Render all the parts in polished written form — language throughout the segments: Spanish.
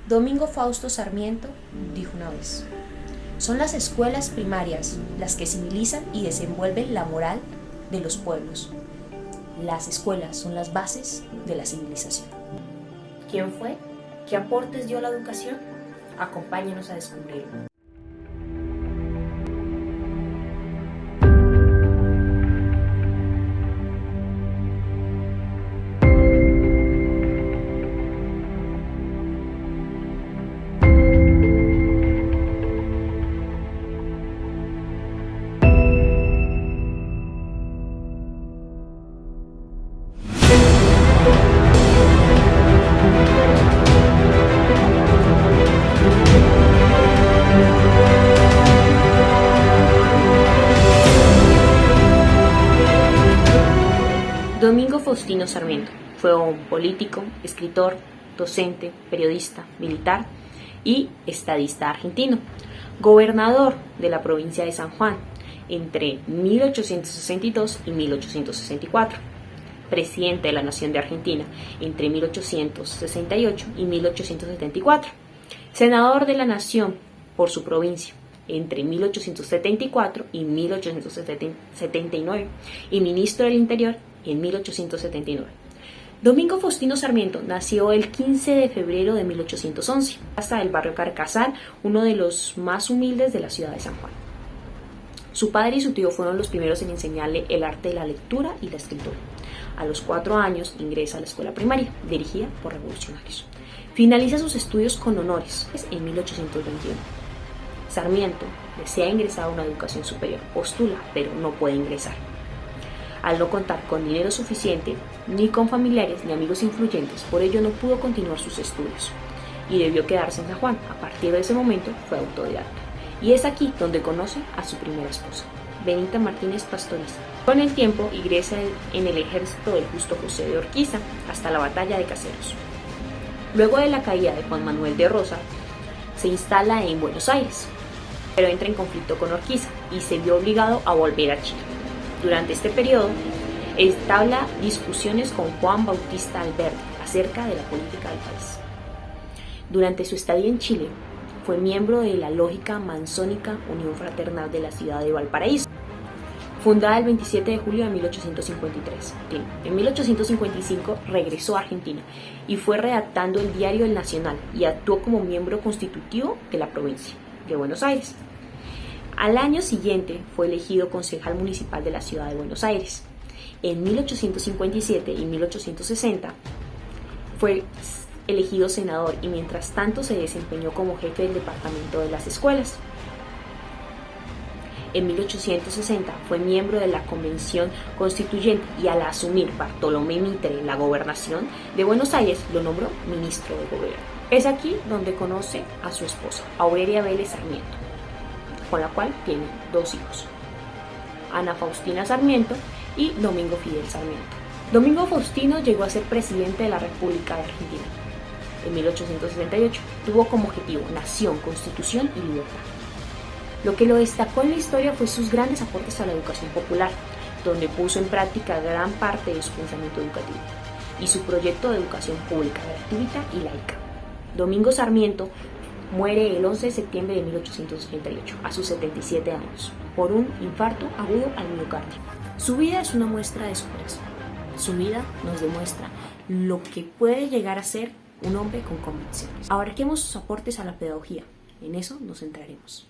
Domingo Fausto Sarmiento dijo una vez: son las escuelas primarias las que civilizan y desenvuelven la moral de los pueblos. Las escuelas son las bases de la civilización. ¿Quién fue? ¿Qué aportes dio la educación? Acompáñenos a descubrirlo. Domingo Faustino Sarmiento fue un político, escritor, docente, periodista, militar y estadista argentino, gobernador de la provincia de San Juan entre 1862 y 1864, presidente de la Nación de Argentina entre 1868 y 1874, senador de la Nación por su provincia entre 1874 y 1879 y ministro del Interior en 1879. Domingo Faustino Sarmiento nació el 15 de febrero de 1811, hasta el barrio Carcasal, uno de los más humildes de la ciudad de San Juan. Su padre y su tío fueron los primeros en enseñarle el arte de la lectura y la escritura. A los 4 años ingresa a la escuela primaria, dirigida por revolucionarios. Finaliza sus estudios con honores en 1821. Sarmiento desea ingresar a una educación superior, postula, pero no puede ingresar. Al no contar con dinero suficiente, ni con familiares ni amigos influyentes, por ello no pudo continuar sus estudios y debió quedarse en San Juan. A partir de ese momento fue autodidacta. Y es aquí donde conoce a su primera esposa, Benita Martínez Pastoriza. Con el tiempo ingresa en el ejército del Justo José de Urquiza hasta la batalla de Caseros. Luego de la caída de Juan Manuel de Rosas, se instala en Buenos Aires, pero entra en conflicto con Urquiza y se vio obligado a volver a Chile. Durante este periodo, entabla discusiones con Juan Bautista Alberdi acerca de la política del país. Durante su estadía en Chile, fue miembro de la lógica masónica Unión Fraternal de la ciudad de Valparaíso, fundada el 27 de julio de 1853. En 1855 regresó a Argentina y fue redactando el diario El Nacional y actuó como miembro constitutivo de la provincia de Buenos Aires. Al año siguiente fue elegido concejal municipal de la ciudad de Buenos Aires. En 1857 y 1860 fue elegido senador y mientras tanto se desempeñó como jefe del departamento de las escuelas. En 1860 fue miembro de la Convención Constituyente y al asumir Bartolomé Mitre la gobernación de Buenos Aires lo nombró ministro de gobierno. Es aquí donde conoce a su esposa, Aurelia Vélez Sarmiento, con la cual tiene 2 hijos, Ana Faustina Sarmiento y Domingo Fidel Sarmiento. Domingo Faustino llegó a ser presidente de la República de Argentina. En 1868 tuvo como objetivo nación, constitución y libertad. Lo que lo destacó en la historia fue sus grandes aportes a la educación popular, donde puso en práctica gran parte de su pensamiento educativo, y su proyecto de educación pública, gratuita y laica. Domingo Sarmiento muere el 11 de septiembre de 1888, a sus 77 años, por un infarto agudo al miocardio. Su vida es una muestra de superación. Su vida nos demuestra lo que puede llegar a ser un hombre con convicciones. Abarquemos sus aportes a la pedagogía. En eso nos centraremos.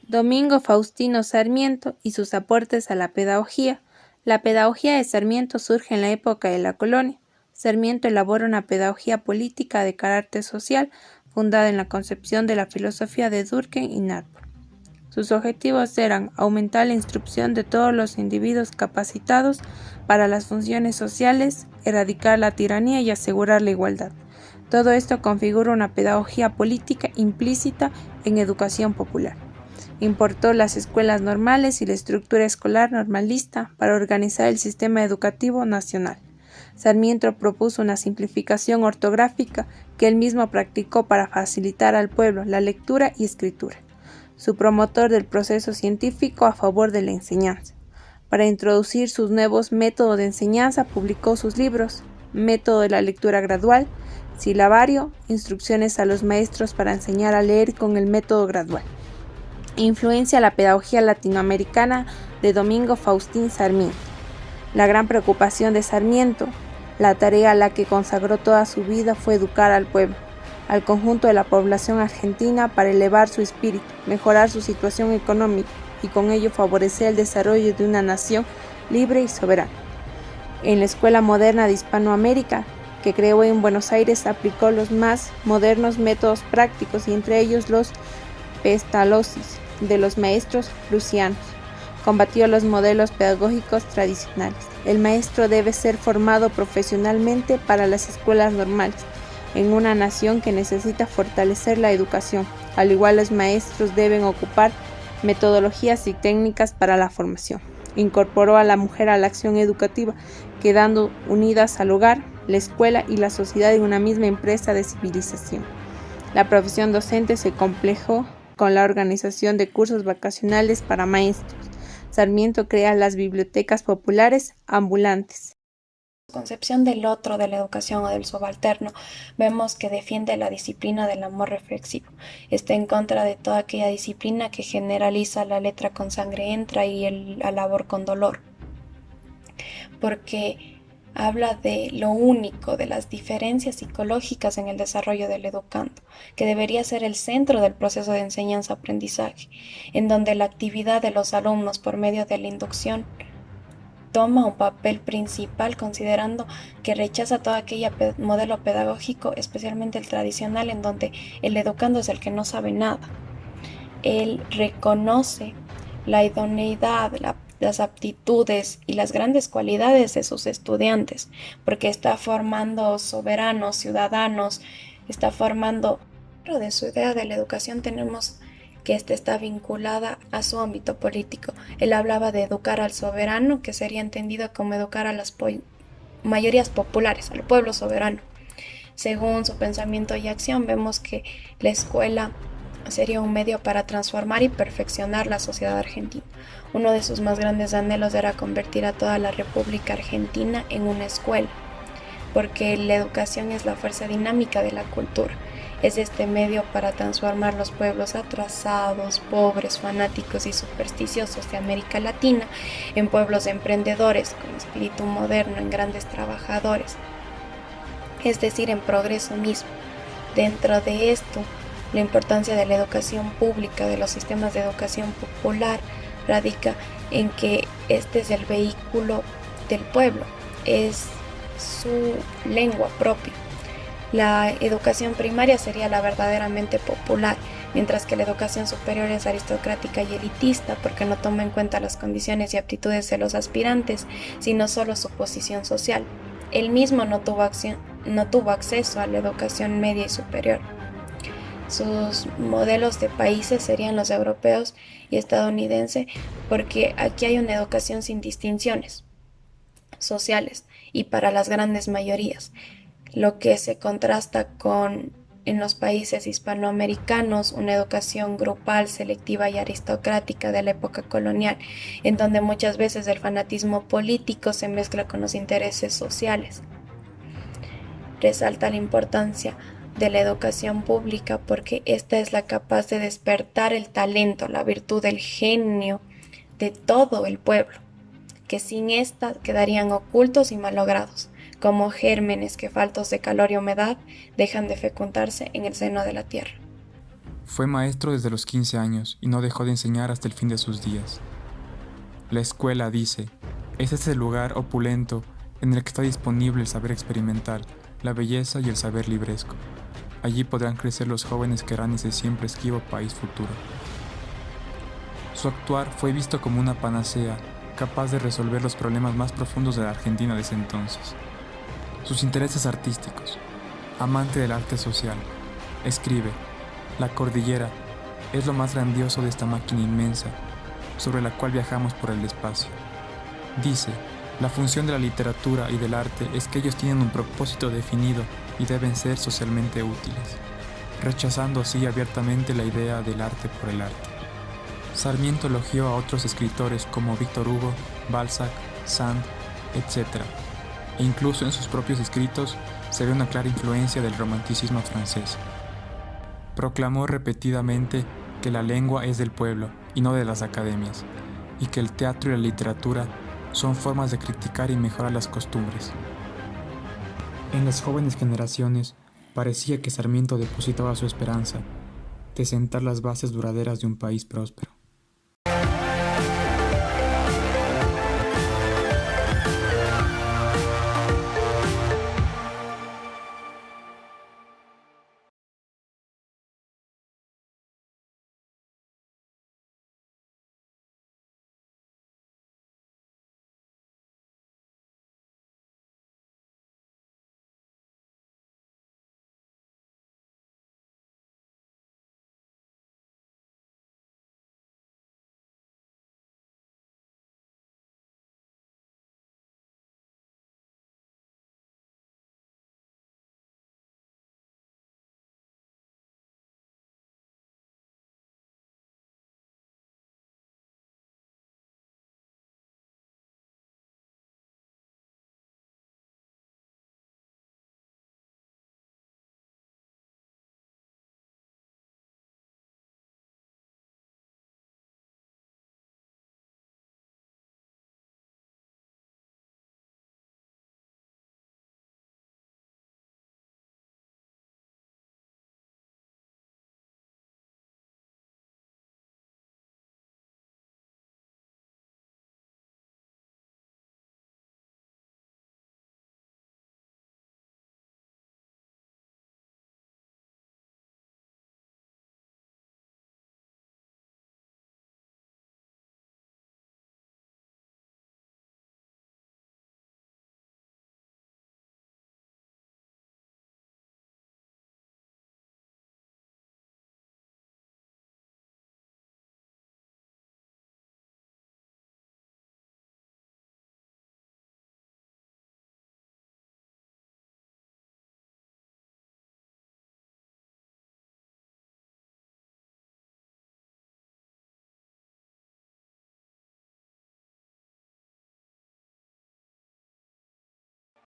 Domingo Faustino Sarmiento y sus aportes a la pedagogía. La pedagogía de Sarmiento surge en la época de la colonia. Sarmiento elabora una pedagogía política de carácter social fundada en la concepción de la filosofía de Durkheim y Nardburg. Sus objetivos eran aumentar la instrucción de todos los individuos capacitados para las funciones sociales, erradicar la tiranía y asegurar la igualdad. Todo esto configura una pedagogía política implícita en educación popular. Importó las escuelas normales y la estructura escolar normalista para organizar el sistema educativo nacional. Sarmiento propuso una simplificación ortográfica que él mismo practicó para facilitar al pueblo la lectura y escritura. Su promotor del proceso científico a favor de la enseñanza. Para introducir sus nuevos métodos de enseñanza publicó sus libros método de la lectura gradual, silabario, instrucciones a los maestros para enseñar a leer con el método gradual. Influencia a la pedagogía latinoamericana de Domingo Faustín Sarmiento. La gran preocupación de Sarmiento, la tarea a la que consagró toda su vida, fue educar al pueblo, al conjunto de la población argentina, para elevar su espíritu, mejorar su situación económica y con ello favorecer el desarrollo de una nación libre y soberana. En la Escuela Moderna de Hispanoamérica, que creó en Buenos Aires, aplicó los más modernos métodos prácticos y entre ellos los Pestalozzi de los maestros prusianos. Combatió los modelos pedagógicos tradicionales. El maestro debe ser formado profesionalmente para las escuelas normales, en una nación que necesita fortalecer la educación. Al igual, los maestros deben ocupar metodologías y técnicas para la formación. Incorporó a la mujer a la acción educativa, quedando unidas al hogar, la escuela y la sociedad en una misma empresa de civilización. La profesión docente se complejó con la organización de cursos vacacionales para maestros. Sarmiento crea las bibliotecas populares ambulantes. Concepción del otro, de la educación o del subalterno, vemos que defiende la disciplina del amor reflexivo. Está en contra de toda aquella disciplina que generaliza la letra con sangre entra y la labor con dolor, porque habla de lo único, de las diferencias psicológicas en el desarrollo del educando, que debería ser el centro del proceso de enseñanza-aprendizaje, en donde la actividad de los alumnos por medio de la inducción toma un papel principal, considerando que rechaza todo aquel modelo pedagógico, especialmente el tradicional, en donde el educando es el que no sabe nada. Él reconoce la idoneidad, las aptitudes y las grandes cualidades de sus estudiantes, porque está formando soberanos, ciudadanos, está formando. Dentro de su idea de la educación tenemos que esta está vinculada a su ámbito político. Él hablaba de educar al soberano, que sería entendido como educar a las mayorías populares, al pueblo soberano. Según su pensamiento y acción, vemos que la escuela sería un medio para transformar y perfeccionar la sociedad argentina. Uno de sus más grandes anhelos era convertir a toda la República Argentina en una escuela, porque la educación es la fuerza dinámica de la cultura. Es este medio para transformar los pueblos atrasados, pobres, fanáticos y supersticiosos de América Latina en pueblos emprendedores, con espíritu moderno, en grandes trabajadores, es decir, en progreso mismo. Dentro de esto, la importancia de la educación pública, de los sistemas de educación popular, radica en que este es el vehículo del pueblo, es su lengua propia. La educación primaria sería la verdaderamente popular, mientras que la educación superior es aristocrática y elitista, porque no toma en cuenta las condiciones y aptitudes de los aspirantes, sino solo su posición social. Él mismo no tuvo acceso a la educación media y superior. Sus modelos de países serían los europeos y estadounidense, porque aquí hay una educación sin distinciones sociales y para las grandes mayorías, lo que se contrasta con en los países hispanoamericanos una educación grupal, selectiva y aristocrática de la época colonial, en donde muchas veces el fanatismo político se mezcla con los intereses sociales. Resalta la importancia de la educación pública porque esta es la capaz de despertar el talento, la virtud, el genio de todo el pueblo, que sin esta quedarían ocultos y malogrados, como gérmenes que, faltos de calor y humedad, dejan de fecundarse en el seno de la tierra. Fue maestro desde los 15 años y no dejó de enseñar hasta el fin de sus días. La escuela, dice, es ese lugar opulento en el que está disponible el saber experimental, la belleza y el saber libresco. Allí podrán crecer los jóvenes que harán ese siempre esquivo país futuro. Su actuar fue visto como una panacea, capaz de resolver los problemas más profundos de la Argentina de ese entonces. Sus intereses artísticos. Amante del arte social. Escribe: la cordillera es lo más grandioso de esta máquina inmensa, sobre la cual viajamos por el espacio. Dice: la función de la literatura y del arte es que ellos tienen un propósito definido y deben ser socialmente útiles, rechazando así abiertamente la idea del arte por el arte. Sarmiento elogió a otros escritores como Víctor Hugo, Balzac, Sand, etc., e incluso en sus propios escritos se ve una clara influencia del romanticismo francés. Proclamó repetidamente que la lengua es del pueblo y no de las academias, y que el teatro y la literatura son formas de criticar y mejorar las costumbres. En las jóvenes generaciones parecía que Sarmiento depositaba su esperanza de sentar las bases duraderas de un país próspero.